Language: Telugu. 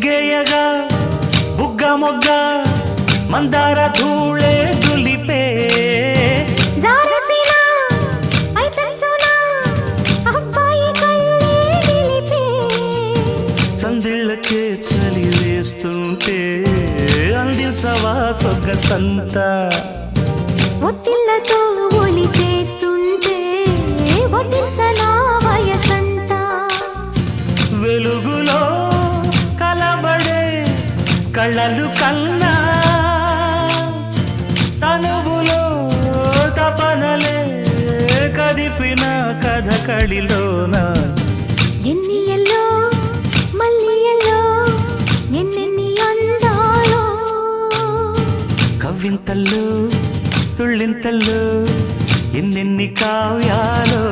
సిగ్గేయగా బుగ్గ మొగ్గ మందార ధూళే దులిపే సందిళ్ళకే చలి వేస్తుంటే అందించవా సొగ్గసంతా ఒత్తిళ్ళతో ఒలి చేస్తుంటే వడ్డించనా వయసంతా వెలుగులో కలబడే కళ్ళలు కన్నా తనువులో తపనలే కదిపిన కథ కళిలోన ఎన్ని ఎల్లో మళ్ళీ ఎల్లో ఎన్నెన్ని అందాలో కవ్వింతల్లో తుళ్ళింతల్లో ఎన్నెన్ని కావ్యాలో